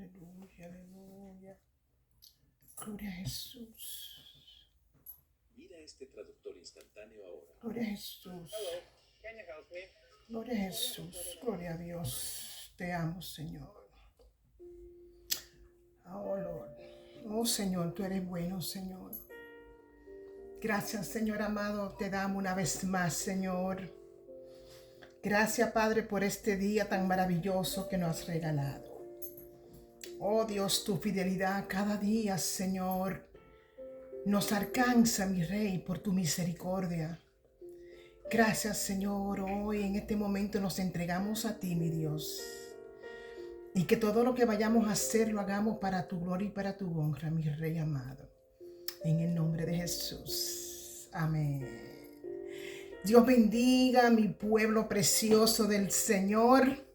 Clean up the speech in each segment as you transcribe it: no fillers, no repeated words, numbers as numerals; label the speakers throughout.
Speaker 1: Aleluya, aleluya. Gloria a Jesús.
Speaker 2: Mira este traductor instantáneo ahora.
Speaker 1: Gloria a Jesús.
Speaker 3: Hello, can you help me?
Speaker 1: Gloria a Jesús. Gloria a Dios. Te amo, Señor. Oh, Lord. Oh, Señor, tú eres bueno, Señor. Gracias, Señor amado. Te damos una vez más, Señor. Gracias, Padre, por este día tan maravilloso que nos has regalado. Oh, Dios, tu fidelidad cada día, Señor, nos alcanza, mi Rey, por tu misericordia. Gracias, Señor. Hoy en este momento nos entregamos a ti, mi Dios. Y que todo lo que vayamos a hacer lo hagamos para tu gloria y para tu honra, mi Rey amado. En el nombre de Jesús. Amén. Dios bendiga a mi pueblo precioso del Señor.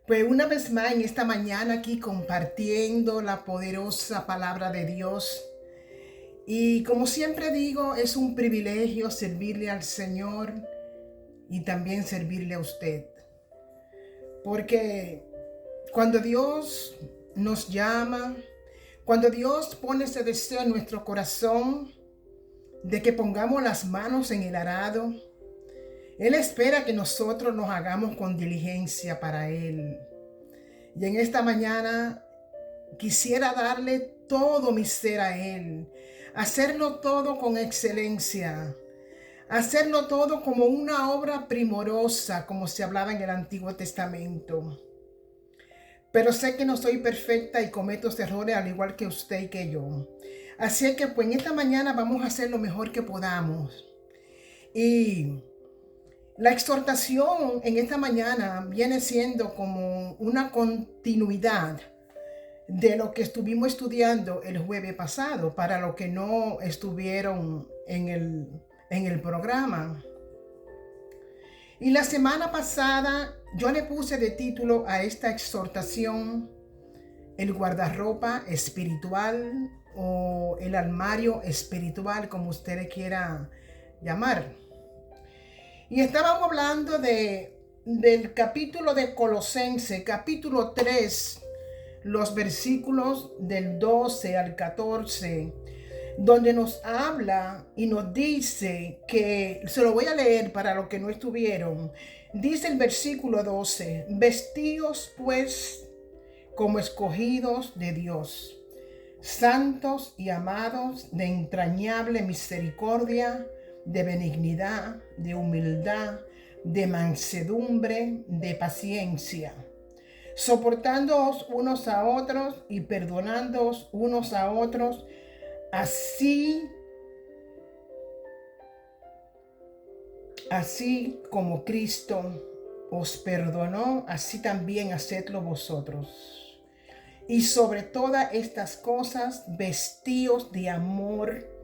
Speaker 1: Pues una vez más en esta mañana aquí compartiendo la poderosa palabra de Dios. Y como siempre digo, es un privilegio servirle al Señor y también servirle a usted. Porque cuando Dios nos llama, cuando Dios pone ese deseo en nuestro corazón de que pongamos las manos en el arado, Él espera que nosotros nos hagamos con diligencia para Él. Y en esta mañana quisiera darle todo mi ser a Él, hacerlo todo con excelencia, hacerlo todo como una obra primorosa, como se hablaba en el Antiguo Testamento. Pero sé que no soy perfecta y cometo errores al igual que usted y que yo. Así que pues en esta mañana vamos a hacer lo mejor que podamos. Y la exhortación en esta mañana viene siendo como una continuidad de lo que estuvimos estudiando el jueves pasado, para los que no estuvieron en el programa. Y la semana pasada yo le puse de título a esta exhortación el guardarropa espiritual o el armario espiritual, como usted le quiera llamar. Y estábamos hablando del capítulo de Colosenses, capítulo 3, los versículos del 12 al 14, donde nos habla y nos dice que, se lo voy a leer para los que no estuvieron, dice el versículo 12, vestíos pues como escogidos de Dios, santos y amados, de entrañable misericordia, de benignidad, de humildad, de mansedumbre, de paciencia, soportándoos unos a otros y perdonándoos unos a otros, así como Cristo os perdonó, así también hacedlo vosotros. Y sobre todas estas cosas, vestíos de amor,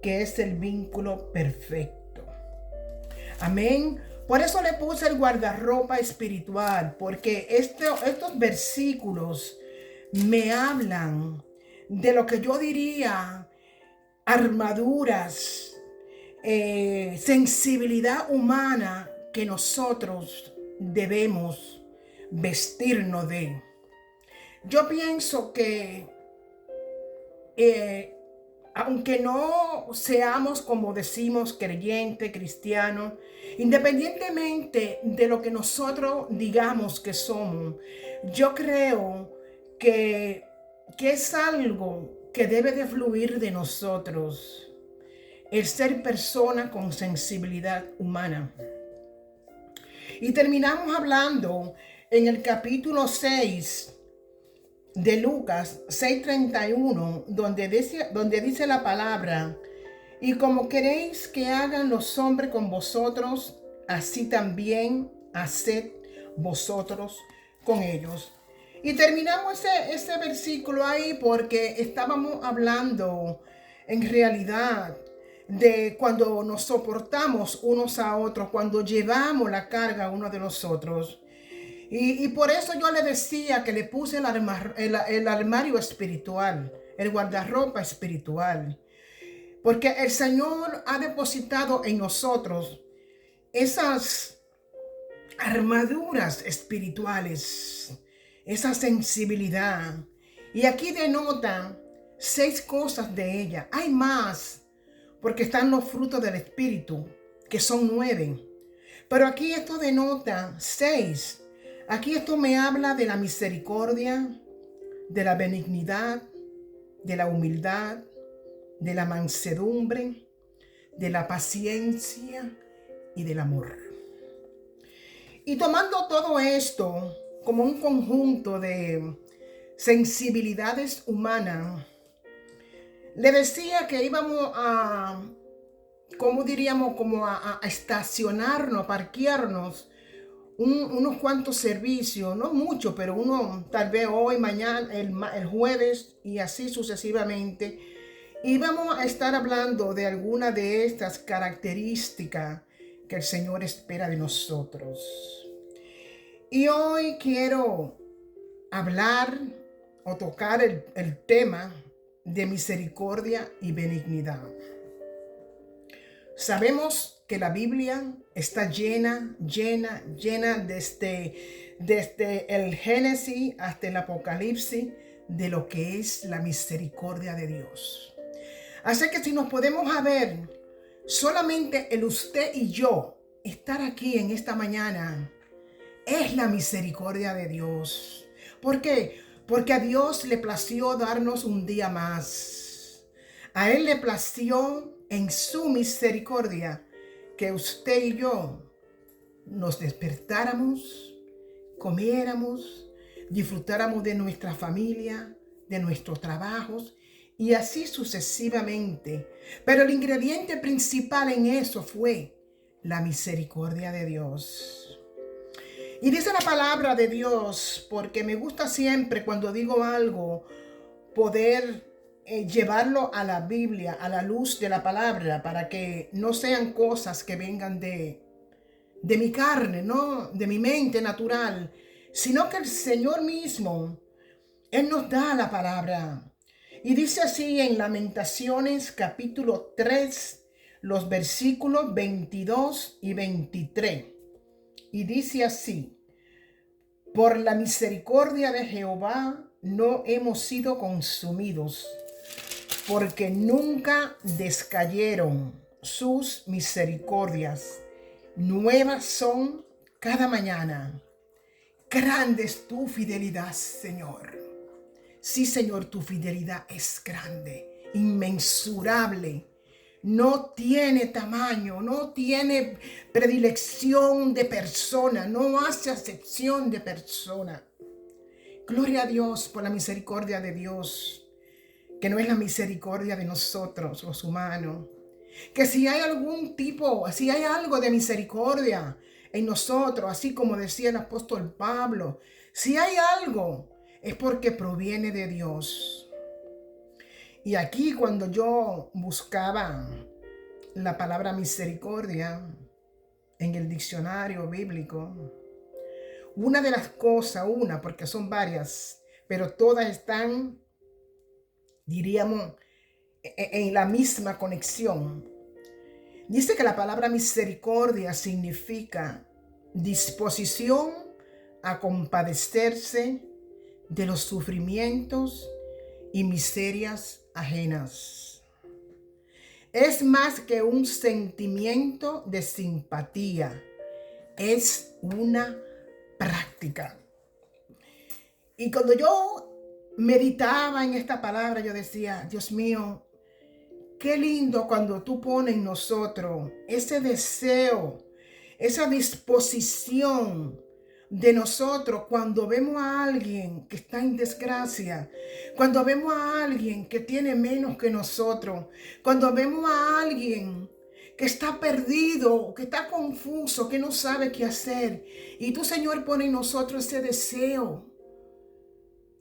Speaker 1: que es el vínculo perfecto. Amén. Por eso le puse el guardarropa espiritual, porque estos versículos me hablan de lo que yo diría armaduras, sensibilidad humana que nosotros debemos vestirnos de. Yo pienso que aunque no seamos, como decimos, creyente, cristiano, independientemente de lo que nosotros digamos que somos, yo creo que es algo que debe de fluir de nosotros, el ser persona con sensibilidad humana. Y terminamos hablando en el capítulo 6 de Lucas 6:31, donde dice la palabra, y como queréis que hagan los hombres con vosotros, así también haced vosotros con ellos. Y terminamos ese versículo ahí porque estábamos hablando en realidad de cuando nos soportamos unos a otros, cuando llevamos la carga uno de los otros. Y por eso yo le decía que le puse el armario espiritual, el guardarropa espiritual. Porque el Señor ha depositado en nosotros esas armaduras espirituales. esa sensibilidad. Y aquí denota 6 cosas de ella. Hay más, porque están los frutos del Espíritu, que son 9. Pero aquí esto denota 6. Aquí esto me habla de la misericordia, de la benignidad, de la humildad, de la mansedumbre, de la paciencia y del amor. Y tomando todo esto como un conjunto de sensibilidades humanas, le decía que íbamos a, ¿cómo diríamos? Como a estacionarnos, a parquearnos unos cuantos servicios, no mucho, pero uno tal vez hoy, mañana, el jueves y así sucesivamente. Y vamos a estar hablando de alguna de estas características que el Señor espera de nosotros. Y hoy quiero hablar o tocar el tema de misericordia y benignidad. Sabemos que la Biblia está llena desde el Génesis hasta el Apocalipsis de lo que es la misericordia de Dios. Así que si nos podemos ver, solamente el usted y yo estar aquí en esta mañana es la misericordia de Dios. ¿Por qué? Porque a Dios le plació darnos un día más. A Él le plació en su misericordia que usted y yo nos despertáramos, comiéramos, disfrutáramos de nuestra familia, de nuestros trabajos y así sucesivamente. Pero el ingrediente principal en eso fue la misericordia de Dios. Y dice la palabra de Dios, porque me gusta siempre cuando digo algo, poder llevarlo a la Biblia, a la luz de la palabra, para que no sean cosas que vengan de mi carne, no de mi mente natural, sino que el Señor mismo, Él nos da la palabra. Y dice así en Lamentaciones capítulo 3, los versículos 22 y 23. Y dice así: por la misericordia de Jehová no hemos sido consumidos, porque nunca descayeron sus misericordias. Nuevas son cada mañana. Grande es tu fidelidad, Señor. Sí, Señor, tu fidelidad es grande, inmensurable. No tiene tamaño, no tiene predilección de persona, no hace acepción de persona. Gloria a Dios por la misericordia de Dios, que no es la misericordia de nosotros, los humanos. Que si hay algún tipo, si hay algo de misericordia en nosotros, así como decía el apóstol Pablo, si hay algo, es porque proviene de Dios. Y aquí cuando yo buscaba la palabra misericordia en el diccionario bíblico, una de las cosas, porque son varias, pero todas están, diríamos, en la misma conexión. Dice que la palabra misericordia significa disposición a compadecerse de los sufrimientos y miserias ajenas. Es más que un sentimiento de simpatía, es una práctica. Y cuando yo meditaba en esta palabra, yo decía, Dios mío, qué lindo cuando tú pones en nosotros ese deseo, esa disposición de nosotros cuando vemos a alguien que está en desgracia, cuando vemos a alguien que tiene menos que nosotros, cuando vemos a alguien que está perdido, que está confuso, que no sabe qué hacer. Y tú, Señor, pones en nosotros ese deseo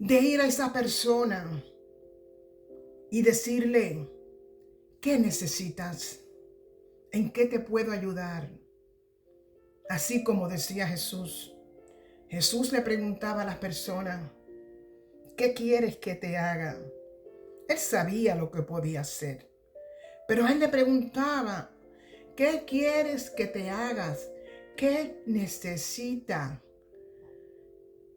Speaker 1: de ir a esa persona y decirle, ¿qué necesitas? ¿En qué te puedo ayudar? Así como decía Jesús. Jesús le preguntaba a las personas, ¿qué quieres que te haga? Él sabía lo que podía hacer. Pero a él le preguntaba, ¿qué quieres que te hagas? ¿Qué necesita?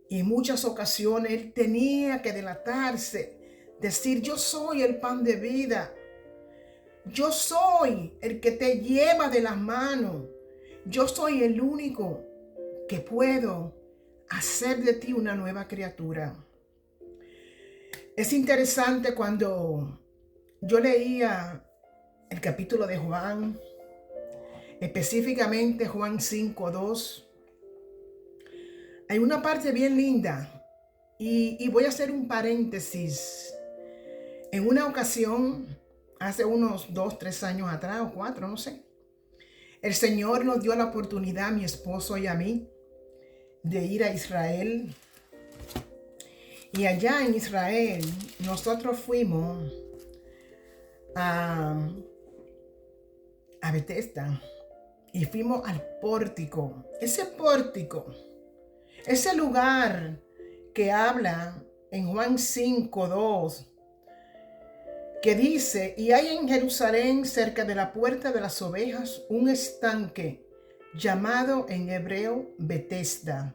Speaker 1: Y en muchas ocasiones él tenía que delatarse, decir, yo soy el pan de vida. Yo soy el que te lleva de las manos. Yo soy el único que puedo hacer de ti una nueva criatura. Es interesante cuando yo leía el capítulo de Juan, específicamente Juan 5:2. Hay una parte bien linda y voy a hacer un paréntesis. En una ocasión, hace unos 2-3 años atrás o 4, no sé, el Señor nos dio la oportunidad, a mi esposo y a mí, de ir a Israel. Y allá en Israel, nosotros fuimos a Bethesda y fuimos al pórtico. Ese pórtico, ese lugar que habla en Juan 5:2, que dice, y hay en Jerusalén cerca de la puerta de las ovejas un estanque llamado en hebreo Bethesda,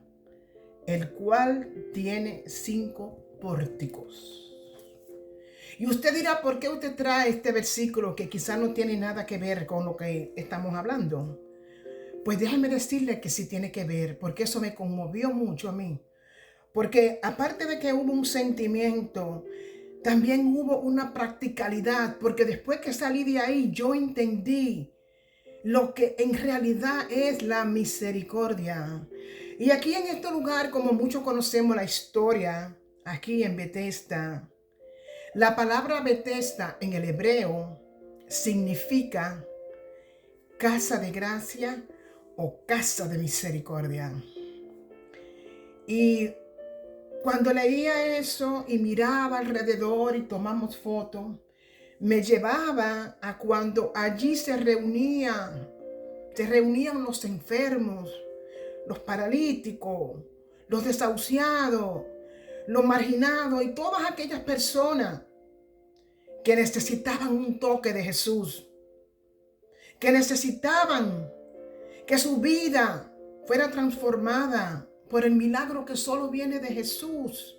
Speaker 1: el cual tiene 5 pórticos. Y usted dirá, ¿por qué usted trae este versículo que quizá no tiene nada que ver con lo que estamos hablando? Pues déjeme decirle que sí tiene que ver, porque eso me conmovió mucho a mí. Porque aparte de que hubo un sentimiento, también hubo una practicalidad, porque después que salí de ahí, yo entendí lo que en realidad es la misericordia. Y aquí en este lugar, como muchos conocemos la historia, aquí en Bethesda, la palabra Bethesda en el hebreo significa casa de gracia o casa de misericordia. Y cuando leía eso y miraba alrededor y tomamos fotos, me llevaba a cuando allí se reunían los enfermos, los paralíticos, los desahuciados, los marginados y todas aquellas personas que necesitaban un toque de Jesús, que necesitaban que su vida fuera transformada por el milagro que solo viene de Jesús,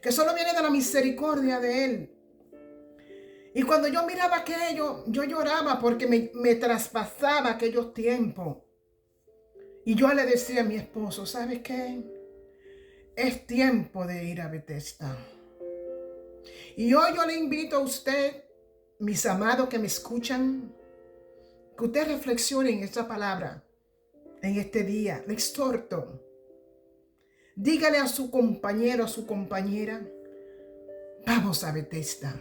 Speaker 1: que solo viene de la misericordia de Él. Y cuando yo miraba aquello, yo lloraba porque me traspasaba aquellos tiempos. Y yo le decía a mi esposo, ¿sabes qué? Es tiempo de ir a Bethesda. Y hoy yo le invito a usted, mis amados que me escuchan, que usted reflexione en esta palabra, en este día. Le exhorto. Dígale a su compañero, a su compañera, vamos a Bethesda.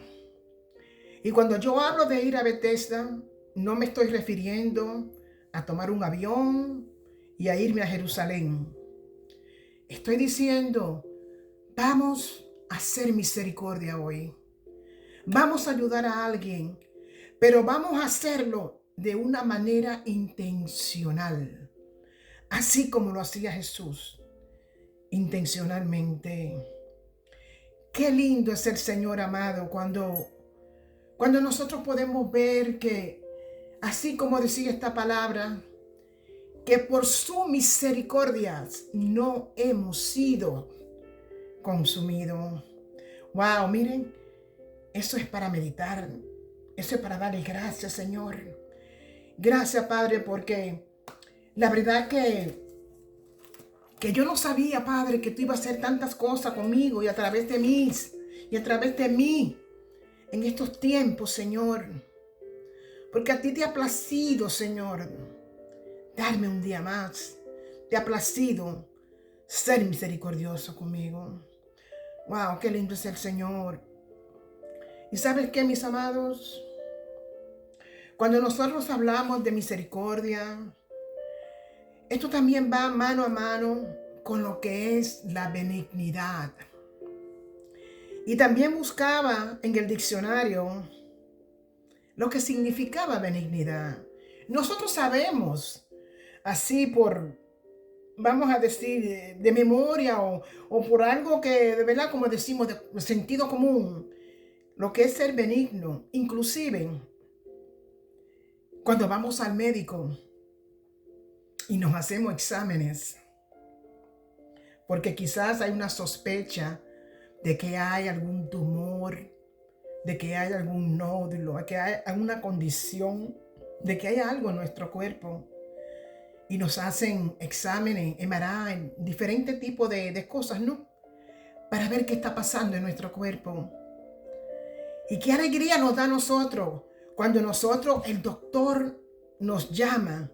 Speaker 1: Y cuando yo hablo de ir a Bethesda, no me estoy refiriendo a tomar un avión y a irme a Jerusalén. Estoy diciendo, vamos a hacer misericordia hoy. Vamos a ayudar a alguien, pero vamos a hacerlo de una manera intencional, así como lo hacía Jesús, intencionalmente. Qué lindo es el Señor amado cuando nosotros podemos ver que, así como decía esta palabra, que por su misericordia no hemos sido consumidos. Wow, miren, eso es para meditar. Eso es para darle gracias, Señor. Gracias, Padre, porque la verdad que yo no sabía, Padre, que tú ibas a hacer tantas cosas conmigo y a través de mí en estos tiempos, Señor. Porque a ti te ha placido, Señor, darme un día más. Te ha placido ser misericordioso conmigo. Wow, qué lindo es el Señor. ¿Y sabes qué, mis amados? Cuando nosotros hablamos de misericordia, esto también va mano a mano con lo que es la benignidad. Y también buscaba en el diccionario lo que significaba benignidad. Nosotros sabemos, así vamos a decir, de memoria o por algo que de verdad, como decimos, de sentido común, lo que es ser benigno. Inclusive, cuando vamos al médico y nos hacemos exámenes, porque quizás hay una sospecha de que hay algún tumor, de que hay algún nódulo, de que hay alguna condición, de que hay algo en nuestro cuerpo. Y nos hacen exámenes, MRI, diferentes tipos de cosas, ¿no? Para ver qué está pasando en nuestro cuerpo. Y qué alegría nos da a nosotros cuando el doctor nos llama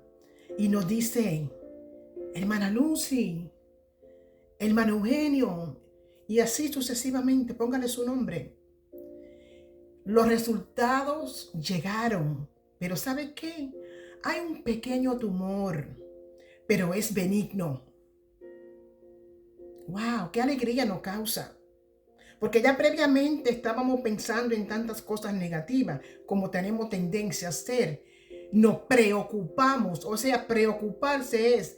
Speaker 1: y nos dice, hermana Lucy, hermano Eugenio, y así sucesivamente, póngale su nombre. Los resultados llegaron, pero ¿sabe qué? Hay un pequeño tumor, pero es benigno. ¡Wow! ¡Qué alegría nos causa! Porque ya previamente estábamos pensando en tantas cosas negativas, como tenemos tendencia a hacer. Nos preocupamos, o sea, preocuparse es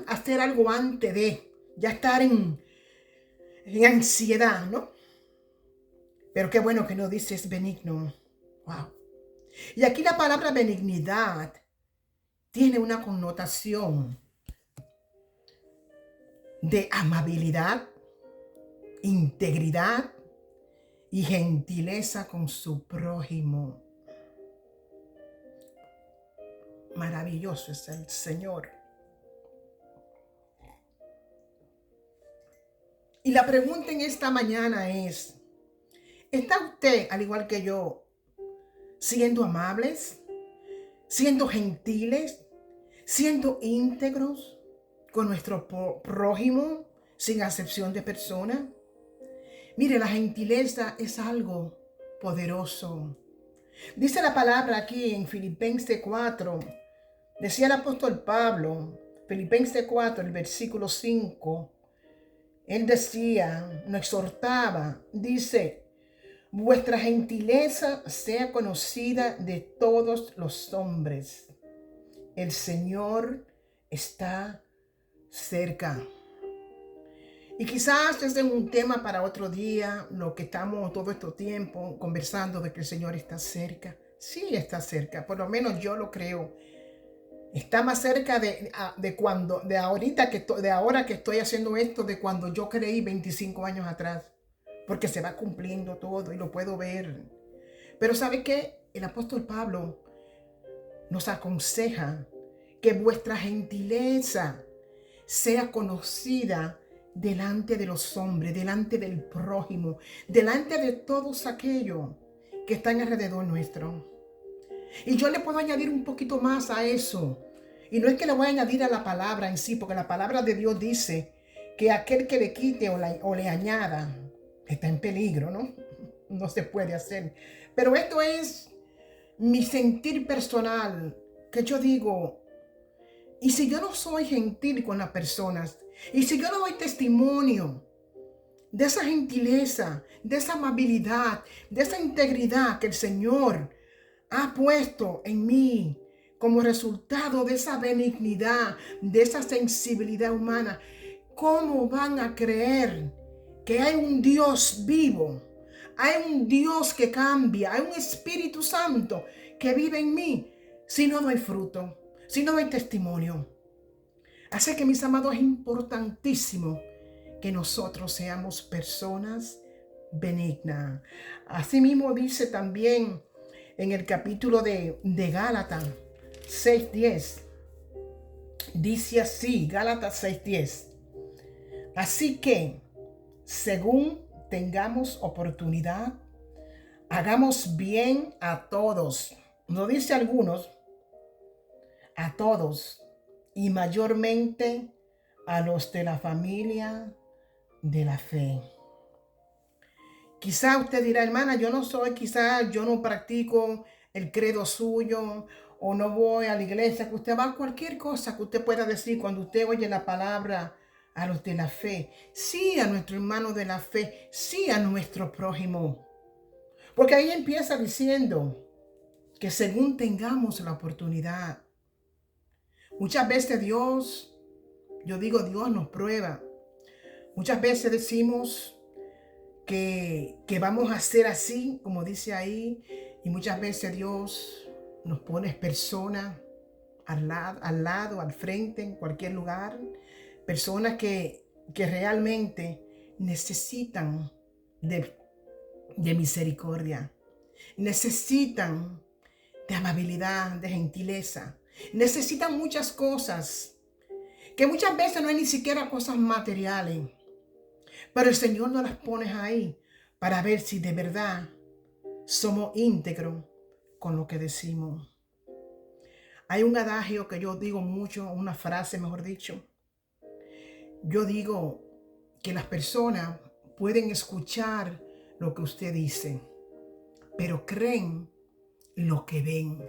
Speaker 1: hacer algo antes de ya estar en ansiedad, ¿no? Pero qué bueno que nos dice es benigno. ¡Wow! Y aquí la palabra benignidad tiene una connotación de amabilidad, integridad y gentileza con su prójimo. Maravilloso es el Señor. Y la pregunta en esta mañana es, ¿está usted, al igual que yo, siendo amables, siendo gentiles, siendo íntegros con nuestro prójimo, sin acepción de persona? Mire, la gentileza es algo poderoso. Dice la palabra aquí en Filipenses 4, decía el apóstol Pablo, Filipenses 4, el versículo 5, él decía, nos exhortaba, dice, vuestra gentileza sea conocida de todos los hombres. El Señor está cerca. Y quizás este es un tema para otro día, lo que estamos todo este tiempo conversando de que el Señor está cerca. Sí, está cerca, por lo menos yo lo creo. Está más cerca de ahora que estoy haciendo esto, de cuando yo creí 25 años atrás. Porque se va cumpliendo todo y lo puedo ver. Pero ¿sabe qué? El apóstol Pablo nos aconseja que vuestra gentileza sea conocida delante de los hombres, delante del prójimo, delante de todos aquellos que están alrededor nuestro. Y yo le puedo añadir un poquito más a eso. Y no es que le voy a añadir a la palabra en sí, porque la palabra de Dios dice que aquel que le quite o le añada está en peligro, ¿no? No se puede hacer. Pero esto es mi sentir personal, que yo digo, y si yo no soy gentil con las personas, y si yo no doy testimonio de esa gentileza, de esa amabilidad, de esa integridad que el Señor ha puesto en mí como resultado de esa benignidad, de esa sensibilidad humana, ¿cómo van a creer que hay un Dios vivo? Hay un Dios que cambia, hay un Espíritu Santo que vive en mí si no doy fruto, si no doy testimonio. Así que, mis amados, es importantísimo que nosotros seamos personas benignas. Asimismo dice también en el capítulo de Gálatas 6:10. Dice así, Gálatas 6:10. Así que, según tengamos oportunidad, hagamos bien a todos. No dice algunos, a todos. Y mayormente a los de la familia de la fe. Quizá usted dirá, hermana, quizá yo no practico el credo suyo, o no voy a la iglesia, que usted va a cualquier cosa que usted pueda decir cuando usted oye la palabra a los de la fe. Sí, a nuestro hermano de la fe, sí a nuestro prójimo. Porque ahí empieza diciendo que según tengamos la oportunidad. Muchas veces Dios nos prueba. Muchas veces decimos que vamos a hacer así, como dice ahí, y muchas veces Dios nos pone personas al lado, al frente, en cualquier lugar, personas que que realmente necesitan de misericordia, necesitan de amabilidad, de gentileza, necesitan muchas cosas, que muchas veces no hay ni siquiera cosas materiales, pero el Señor nos las pone ahí para ver si de verdad somos íntegros con lo que decimos. Hay un adagio que yo digo mucho, una frase mejor dicho. Yo digo que las personas pueden escuchar lo que usted dice, pero creen lo que ven.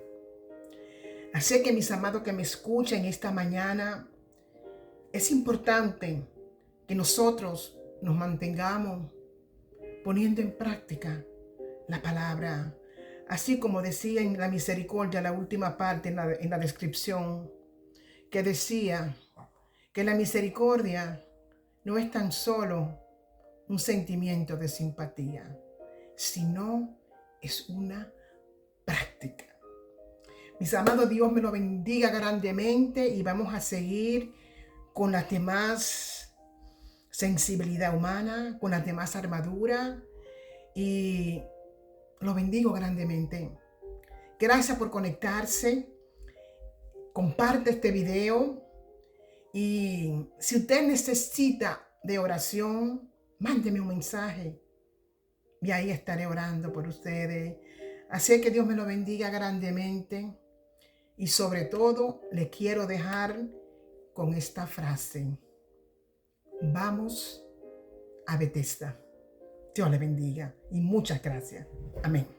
Speaker 1: Así que mis amados que me escuchan esta mañana, es importante que nosotros nos mantengamos poniendo en práctica la palabra. Así como decía en la misericordia, la última parte en la descripción, que decía que la misericordia no es tan solo un sentimiento de simpatía, sino es una práctica. Mis amados, Dios me lo bendiga grandemente y vamos a seguir con las demás sensibilidad humana, con las demás armaduras y lo bendigo grandemente. Gracias por conectarse. Comparte este video y si usted necesita de oración, mándeme un mensaje y ahí estaré orando por ustedes. Así que Dios me lo bendiga grandemente y sobre todo le quiero dejar con esta frase. Vamos a Bethesda. Dios le bendiga y muchas gracias. Amén.